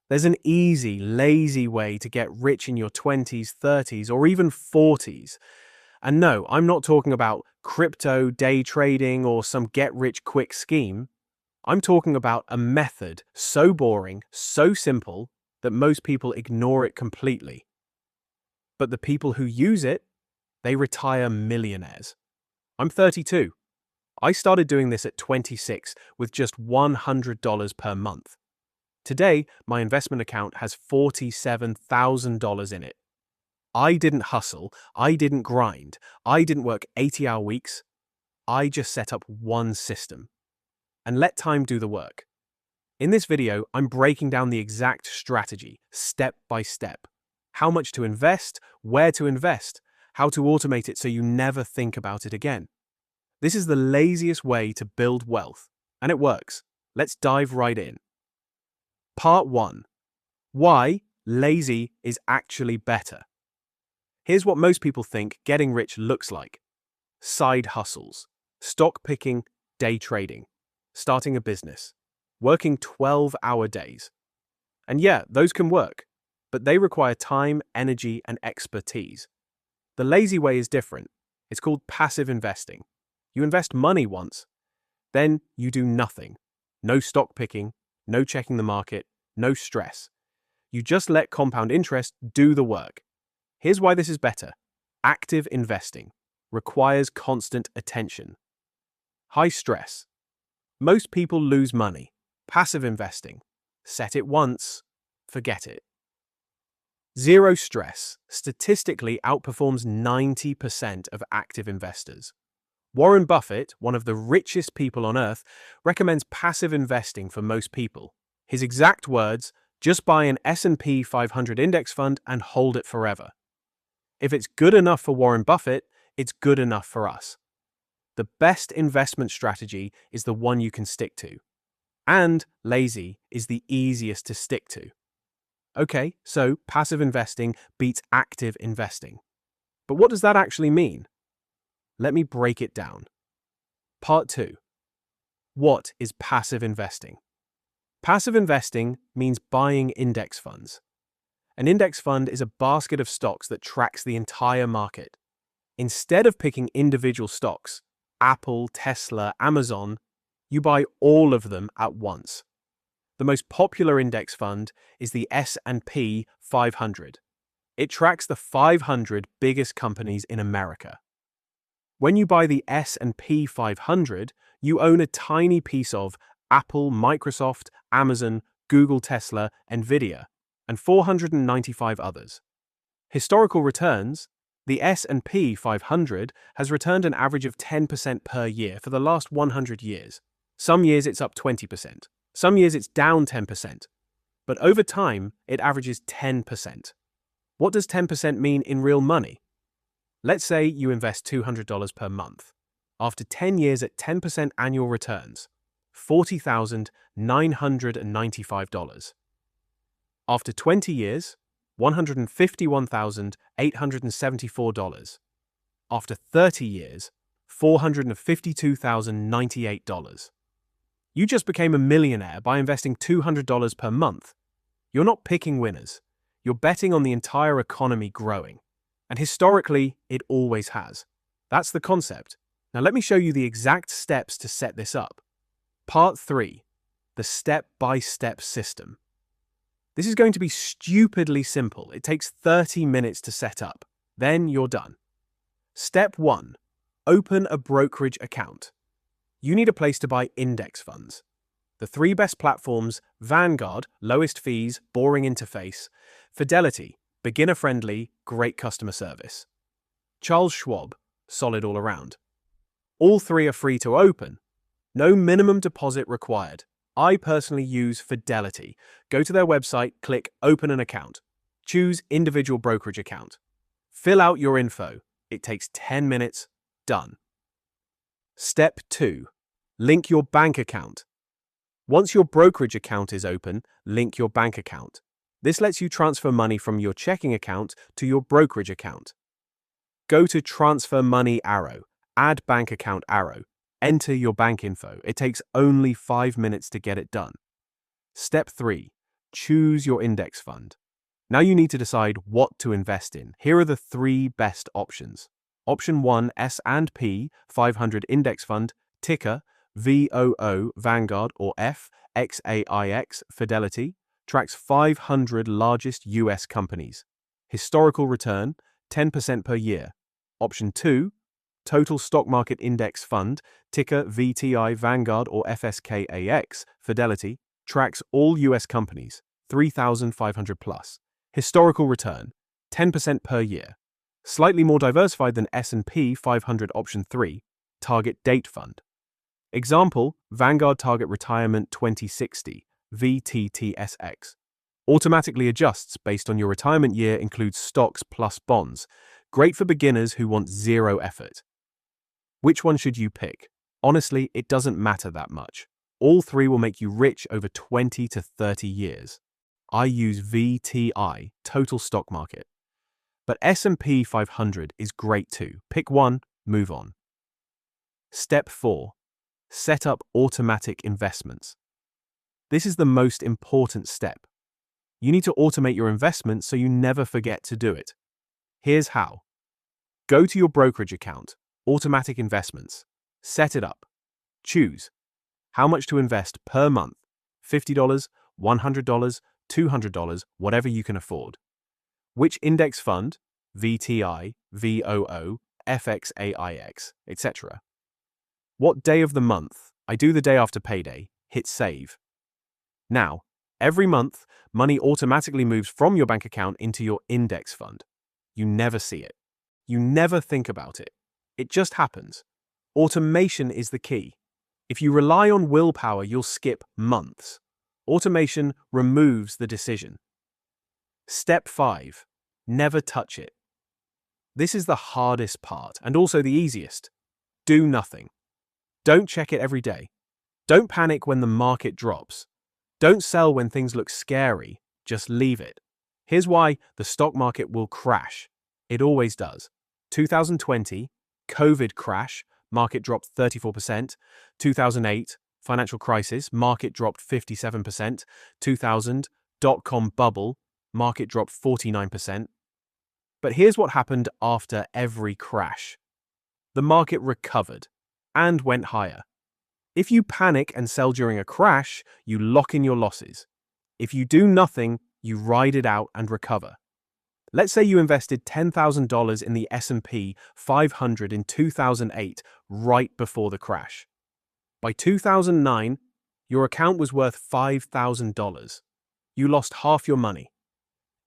There's an easy, lazy way to get rich in your 20s, 30s, or even 40s. And no, I'm not talking about crypto, day trading, or some get-rich-quick scheme. I'm talking about a method so boring, so simple, that most people ignore it completely. But the people who use it, they retire millionaires. I'm 32. I started doing this at 26 with just $100 per month. Today, my investment account has $47,000 in it. I didn't hustle, I didn't grind, I didn't work 80-hour weeks. I just set up one system and let time do the work. In this video, I'm breaking down the exact strategy, step by step. How much to invest, where to invest, how to automate it so you never think about it again. This is the laziest way to build wealth, and it works. Let's dive right in. Part 1. Why lazy is actually better. Here's what most people think getting rich looks like. Side hustles, stock picking, day trading, starting a business, working 12-hour days. And yeah, those can work, but they require time, energy, and expertise. The lazy way is different. It's called passive investing. You invest money once, then you do nothing. No stock picking, no checking the market, no stress. You just let compound interest do the work. Here's why this is better. Active investing requires constant attention. High stress. Most people lose money. Passive investing. Set it once, forget it. Zero stress statistically outperforms 90% of active investors. Warren Buffett, one of the richest people on earth, recommends passive investing for most people. His exact words, just buy an S&P 500 index fund and hold it forever. If it's good enough for Warren Buffett, it's good enough for us. The best investment strategy is the one you can stick to. And lazy is the easiest to stick to. Okay, so passive investing beats active investing. But what does that actually mean? Let me break it down. Part 2. What is passive investing? Passive investing means buying index funds. An index fund is a basket of stocks that tracks the entire market. Instead of picking individual stocks, Apple, Tesla, Amazon, you buy all of them at once. The most popular index fund is the S&P 500. It tracks the 500 biggest companies in America. When you buy the S&P 500, you own a tiny piece of Apple, Microsoft, Amazon, Google, Tesla, Nvidia, and 495 others. Historical returns: the S&P 500 has returned an average of 10% per year for the last 100 years. Some years it's up 20%. Some years it's down 10%. But over time, it averages 10%. What does 10% mean in real money? Let's say you invest $200 per month. After 10 years at 10% annual returns, $40,995. After 20 years, $151,874. After 30 years, $452,098. You just became a millionaire by investing $200 per month. You're not picking winners. You're betting on the entire economy growing. And historically, it always has. That's the concept. Now let me show you the exact steps to set this up. Part 3. The step-by-step system. This is going to be stupidly simple. It takes 30 minutes to set up. Then you're done. Step 1. Open a brokerage account. You need a place to buy index funds. The 3 best platforms: Vanguard, lowest fees, boring interface; Fidelity, beginner-friendly, great customer service; Charles Schwab, solid all around. All 3 are free to open. No minimum deposit required. I personally use Fidelity. Go to their website, click Open an Account. Choose Individual Brokerage Account. Fill out your info. It takes 10 minutes. Done. Step 2. Link your bank account. Once your brokerage account is open, link your bank account. This lets you transfer money from your checking account to your brokerage account. Go to Transfer Money arrow, Add Bank Account arrow, enter your bank info. It takes only 5 minutes to get it done. Step 3. choose your index fund. Now you need to decide what to invest in. Here are the 3 best options. Option 1, S&P 500 Index Fund, ticker VOO Vanguard or FXAIX Fidelity, tracks 500 largest US companies. Historical return, 10% per year. Option 2, Total Stock Market Index Fund, ticker VTI Vanguard or FSKAX Fidelity, tracks all US companies, 3,500 plus. Historical return, 10% per year. Slightly more diversified than S&P 500 Option 3, Target Date Fund. Example, Vanguard Target Retirement 2060, VTTSX. Automatically adjusts based on your retirement year, includes stocks plus bonds. Great for beginners who want zero effort. Which one should you pick? Honestly, it doesn't matter that much. All 3 will make you rich over 20 to 30 years. I use VTI, Total Stock Market. But S&P 500 is great too. Pick one, move on. Step 4. Set up automatic investments. This is the most important step. You need to automate your investments so you never forget to do it. Here's how. Go to your brokerage account, Automatic Investments. Set it up. Choose how much to invest per month, $50, $100, $200, whatever you can afford. Which index fund, VTI, VOO, FXAIX, etc. What day of the month? I do the day after payday. Hit save. Now, every month, money automatically moves from your bank account into your index fund. You never see it. You never think about it. It just happens. Automation is the key. If you rely on willpower, you'll skip months. Automation removes the decision. Step 5. Never touch it. This is the hardest part and also the easiest. Do nothing. Don't check it every day. Don't panic when the market drops. Don't sell when things look scary. Just leave it. Here's why the stock market will crash. It always does. 2020, COVID crash, market dropped 34%. 2008, financial crisis, market dropped 57%. 2000, dot-com bubble, market dropped 49%. But here's what happened after every crash. The market recovered and went higher. If you panic and sell during a crash, you lock in your losses. If you do nothing, you ride it out and recover. Let's say you invested $10,000 in the S&P 500 in 2008, right before the crash. By 2009, your account was worth $5,000. You lost half your money.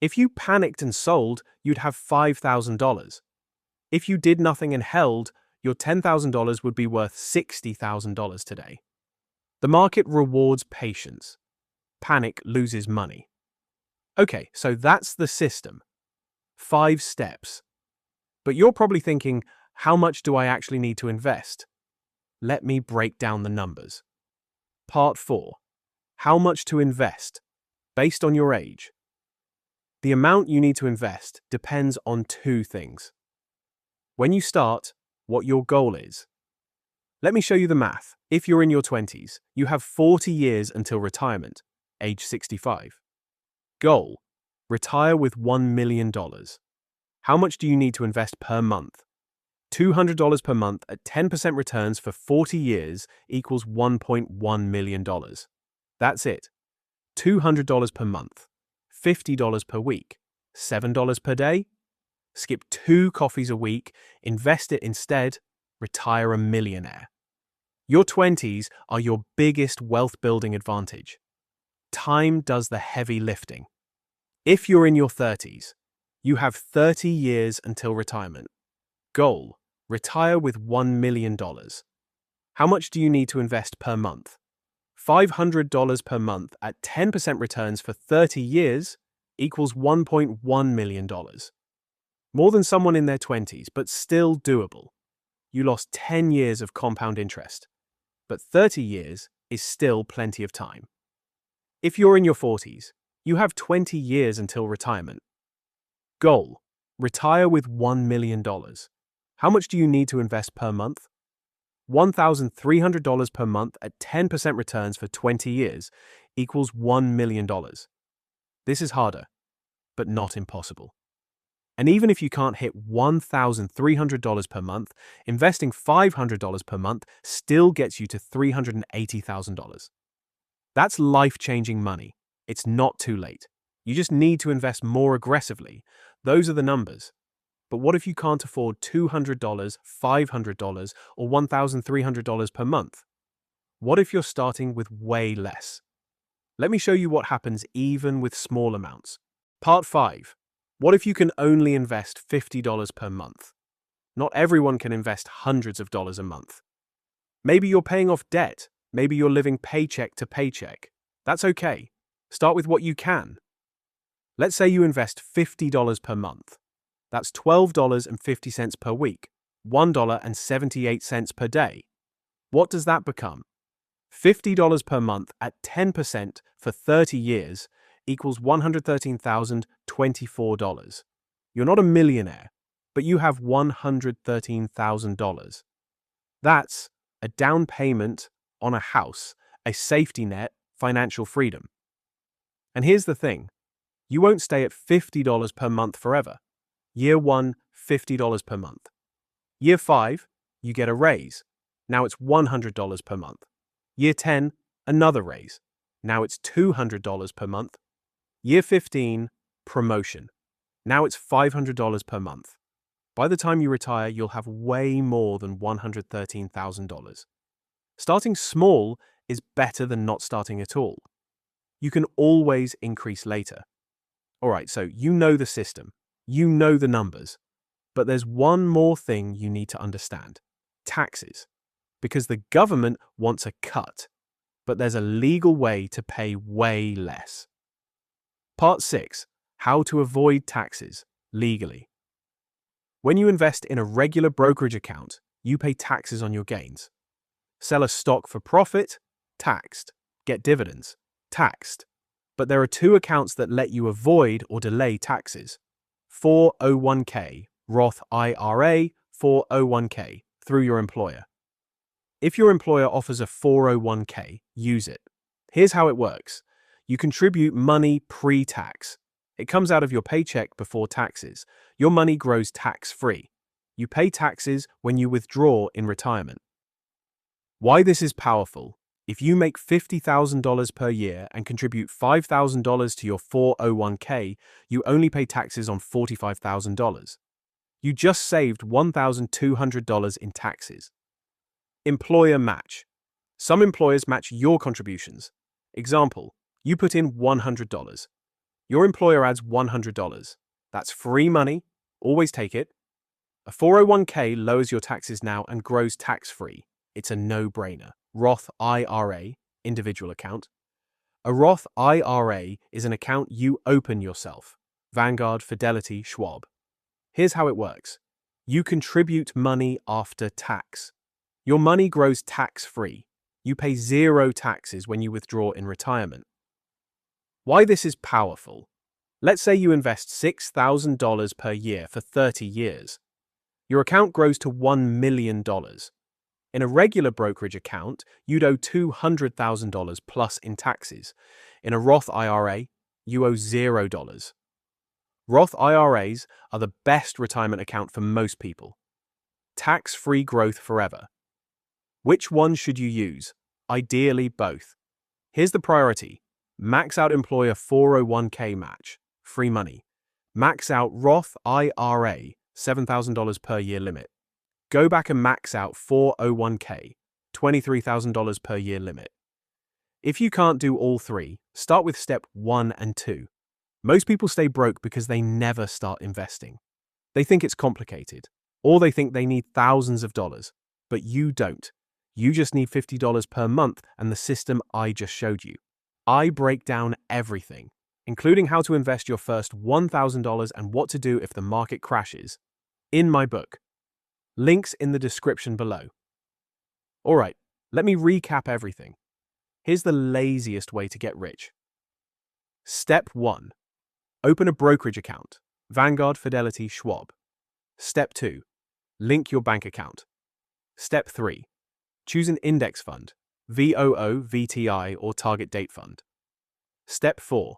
If you panicked and sold, you'd have $5,000. If you did nothing and held, your $10,000 would be worth $60,000 today. The market rewards patience. Panic loses money. Okay, so that's the system. 5 steps. But you're probably thinking, how much do I actually need to invest? Let me break down the numbers. Part 4. How much to invest, based on your age. The amount you need to invest depends on 2 things. When you start, what your goal is. Let me show you the math. If you're in your 20s, you have 40 years until retirement, age 65. Goal: retire with $1 million. How much do you need to invest per month? $200 per month at 10% returns for 40 years equals $1.1 million. That's it. $200 per month, $50 per week, $7 per day? Skip 2 coffees a week, invest it instead, retire a millionaire. Your 20s are your biggest wealth-building advantage. Time does the heavy lifting. If you're in your 30s, you have 30 years until retirement. Goal: retire with $1 million. How much do you need to invest per month? $500 per month at 10% returns for 30 years equals $1.1 million. More than someone in their 20s, but still doable. You lost 10 years of compound interest, but 30 years is still plenty of time. If you're in your 40s, you have 20 years until retirement. Goal: retire with $1 million. How much do you need to invest per month? $1,300 per month at 10% returns for 20 years equals $1 million. This is harder, but not impossible. And even if you can't hit $1,300 per month, investing $500 per month still gets you to $380,000. That's life-changing money. It's not too late. You just need to invest more aggressively. Those are the numbers. But what if you can't afford $200, $500, or $1,300 per month? What if you're starting with way less? Let me show you what happens even with small amounts. Part 5. What if you can only invest $50 per month? Not everyone can invest hundreds of dollars a month. Maybe you're paying off debt. Maybe you're living paycheck to paycheck. That's okay. Start with what you can. Let's say you invest $50 per month. That's $12.50 per week, $1.78 per day. What does that become? $50 per month at 10% for 30 years equals $113,024. You're not a millionaire, but you have $113,000. That's a down payment on a house, a safety net, financial freedom. And here's the thing. You won't stay at $50 per month forever. Year 1, $50 per month. Year 5, you get a raise. Now it's $100 per month. Year 10, another raise. Now it's $200 per month. Year 15, promotion. Now it's $500 per month. By the time you retire, you'll have way more than $113,000. Starting small is better than not starting at all. You can always increase later. All right, so you know the system. You know the numbers. But there's one more thing you need to understand. Taxes. Because the government wants a cut, but there's a legal way to pay way less. Part 6. How to avoid taxes legally. When you invest in a regular brokerage account, you pay taxes on your gains. Sell a stock for profit? Taxed. Get dividends? Taxed. But there are two accounts that let you avoid or delay taxes. 401k, Roth IRA, 401k, through your employer. If your employer offers a 401k, use it. Here's how it works. You contribute money pre-tax. It comes out of your paycheck before taxes. Your money grows tax-free. You pay taxes when you withdraw in retirement. Why this is powerful? If you make $50,000 per year and contribute $5,000 to your 401k, you only pay taxes on $45,000. You just saved $1,200 in taxes. Employer match. Some employers match your contributions. Example, you put in $100. Your employer adds $100. That's free money. Always take it. A 401k lowers your taxes now and grows tax-free. It's a no-brainer. Roth IRA, individual account. A Roth IRA is an account you open yourself. Vanguard, Fidelity, Schwab. Here's how it works. You contribute money after tax. Your money grows tax-free. You pay zero taxes when you withdraw in retirement. Why this is powerful? Let's say you invest $6,000 per year for 30 years. Your account grows to $1 million. In a regular brokerage account, you'd owe $200,000 plus in taxes. In a Roth IRA, you owe $0. Roth IRAs are the best retirement account for most people. Tax-free growth forever. Which one should you use? Ideally, both. Here's the priority. Max out employer 401k match. Free money. Max out Roth IRA, $7,000 per year limit. Go back and max out 401k, $23,000 per year limit. If you can't do all three, start with step 1 and 2. Most people stay broke because they never start investing. They think it's complicated, or they think they need thousands of dollars, but you don't. You just need $50 per month and the system I just showed you. I break down everything, including how to invest your first $1,000 and what to do if the market crashes, in my book. Links in the description below. All right, let me recap everything. Here's the laziest way to get rich. Step 1. Open a brokerage account. Vanguard, Fidelity, Schwab. Step 2. Link your bank account. Step 3. Choose an index fund. VOO, VTI, or target date fund. Step 4.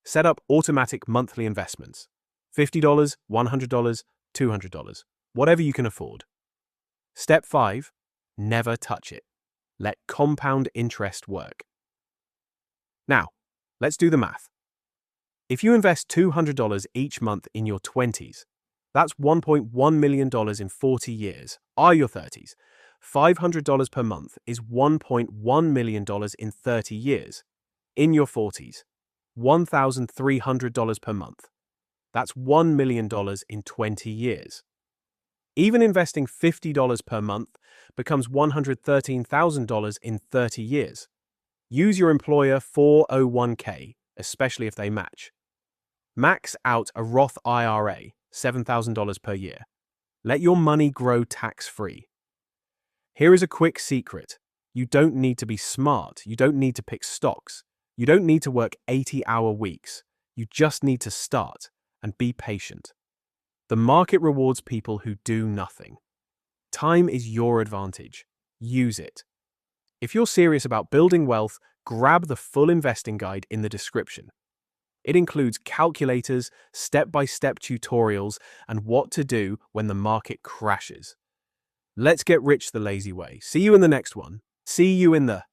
Set up automatic monthly investments. $50, $100, $200, whatever you can afford. Step 5. Never touch it. Let compound interest work. Now, let's do the math. If you invest $200 each month in your 20s, that's $1.1 million in 40 years, your 30s. $500 per month is $1.1 million in 30 years. In your 40s, $1,300 per month. That's $1 million in 20 years. Even investing $50 per month becomes $113,000 in 30 years. Use your employer 401k, especially if they match. Max out a Roth IRA, $7,000 per year. Let your money grow tax-free. Here is a quick secret. You don't need to be smart. You don't need to pick stocks. You don't need to work 80-hour weeks. You just need to start and be patient. The market rewards people who do nothing. Time is your advantage. Use it. If you're serious about building wealth, grab the full investing guide in the description. It includes calculators, step-by-step tutorials, and what to do when the market crashes. Let's get rich the lazy way. See you in the next one. See you in the